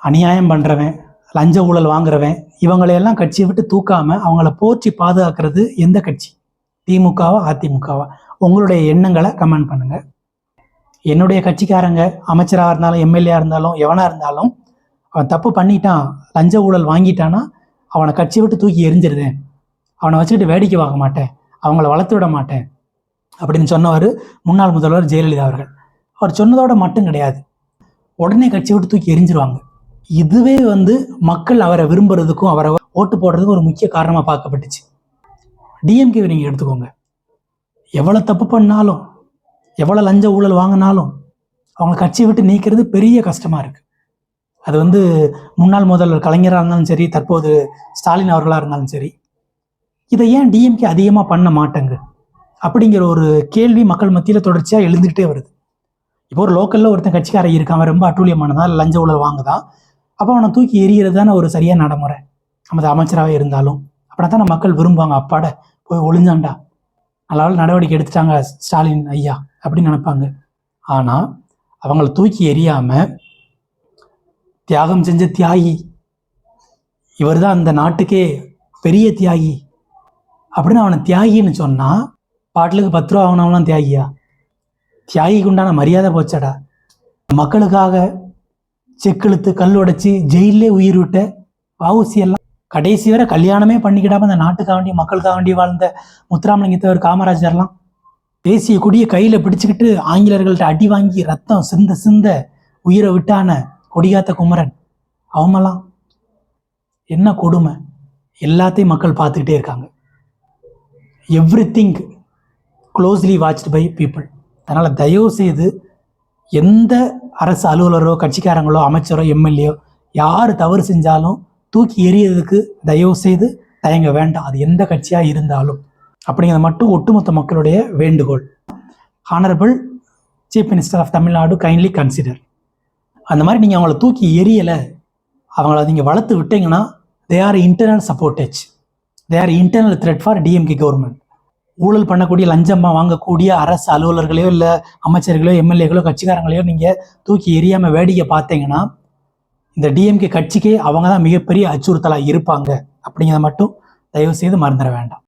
அநியாயம் பண்ணுறவன், லஞ்ச ஊழல் வாங்குறவன், இவங்களையெல்லாம் கட்சியை விட்டு தூக்காமல் அவங்கள போற்றி பாதுகாக்கிறது எந்த கட்சி? திமுகவா அதிமுகவா? உங்களுடைய எண்ணங்களை கமெண்ட் பண்ணுங்கள். என்னுடைய கட்சிக்காரங்க அமைச்சராக இருந்தாலும் எம்எல்ஏ இருந்தாலும் எவனாக இருந்தாலும் அவன் தப்பு பண்ணிட்டான், லஞ்ச ஊழல் வாங்கிட்டான்னா அவனை கட்சியை விட்டு தூக்கி எரிஞ்சிருதேன், அவனை வச்சுக்கிட்டு வேடிக்கை பார்க்க மாட்டேன், அவங்கள வளர்த்து விட மாட்டேன் அப்படின்னு சொன்னவர் முன்னாள் முதல்வர் ஜெயலலிதா அவர்கள். அவர் சொன்னதோட மட்டும் கிடையாது, உடனே கட்சியை விட்டு தூக்கி எரிஞ்சிருவாங்க. இதுவே மக்கள் அவரை விரும்புறதுக்கும் அவரை ஓட்டு போடுறதுக்கும் ஒரு முக்கிய காரணமாக பார்க்கப்பட்டுச்சு. டிஎம்கேவை நீங்கள் எடுத்துக்கோங்க, எவ்வளோ தப்பு பண்ணாலும் எவ்வளோ லஞ்ச ஊழல் வாங்கினாலும் அவங்க கட்சியை விட்டு நீக்கிறது பெரிய கஷ்டமாக இருக்குது. அது முன்னாள் முதல்வர் கலைஞராக இருந்தாலும் சரி, தற்போது ஸ்டாலின் அவர்களாக இருந்தாலும் சரி. இதை ஏன் டிஎம்கே அதிகமாக பண்ண மாட்டேங்க அப்படிங்கிற ஒரு கேள்வி மக்கள் மத்தியில் தொடர்ச்சியாக எழுந்துக்கிட்டே வருது. இப்போ ஒரு லோக்கலில் ஒருத்தன் கட்சிக்காரன் இருக்கான், அவன் ரொம்ப அட்டூழியமானதான், லஞ்ச ஊழல் வாங்குதான், அப்போ அவனை தூக்கி எறிகிறது தானே ஒரு சரியான நடைமுறை. நமது அமைச்சராகவே இருந்தாலும் அப்படின்னா தானே மக்கள் விரும்புவாங்க. அப்பாட போய் ஒளிஞ்சாண்டா, நல்ல நடவடிக்கை எடுத்துட்டாங்க ஸ்டாலின் ஐயா அப்படின்னு நினைப்பாங்க. ஆனால் அவங்கள தூக்கி எறியாமல் தியாகம் செஞ்ச தியாகி, இவர் தான் அந்த நாட்டுக்கே பெரிய தியாகி அப்படின்னு அவனை தியாகின்னு சொன்னால், பாட்டிலுக்கு 10 ரூபா வாங்கினவங்களாம் தியாகியா? தியாகிக்கு உண்டான மரியாதை போச்சடா. மக்களுக்காக செக்கெழுத்து கல் உடைச்சி ஜெயிலே உயிர் விட்ட வஉசி எல்லாம் கடைசி வரை கல்யாணமே பண்ணிக்கிடாம அந்த நாட்டுக்காக வேண்டி மக்களுக்காக வேண்டி வாழ்ந்த முத்துராமலிங்கத்தேவர், காமராஜர்லாம் தேசிய கொடியை கையில் பிடிச்சிக்கிட்டு ஆங்கிலேயர்கள்ட்ட அடி வாங்கி ரத்தம் சிந்த சிந்த உயிரை விட்டான கொடிகாத்த குமரன், அவங்கெல்லாம் என்ன கொடுமை. எல்லாத்தையும் மக்கள் பார்த்துக்கிட்டே இருக்காங்க. Everything closely watched by people. அதனால் தயவு செய்து எந்த அரசு அலுவலரோ கட்சிக்காரங்களோ அமைச்சரோ எம்எல்ஏ யார் தவறு செஞ்சாலும் தூக்கி எறியறதுக்கு தயவு செய்து தயங்க வேண்டாம், அது எந்த கட்சியாக இருந்தாலும் அப்படிங்கிறத மட்டும் ஒட்டுமொத்த மக்களுடைய வேண்டுகோள். Honourable chief minister of Tamil Nadu kindly consider. அந்த மாதிரி நீங்கள் அவங்கள தூக்கி எரியலை, அவங்கள நீங்கள் வளர்த்து விட்டீங்கன்னா they are internal sabotage, they are internal threat for DMK government. ஊழல் பண்ணக்கூடிய லஞ்சமாக வாங்கக்கூடிய அரசு அலுவலர்களையோ இல்லை அமைச்சர்களோ எம்எல்ஏகளோ கட்சிக்காரங்களையோ நீங்கள் தூக்கி எறியாமல் வேடிக்கை பார்த்தீங்கன்னா இந்த டிஎம்கே கட்சிக்கே அவங்க தான் மிகப்பெரிய அச்சுறுத்தலாக இருப்பாங்க அப்படிங்கிறத மட்டும் தயவு செய்து மறந்துட வேண்டாம்.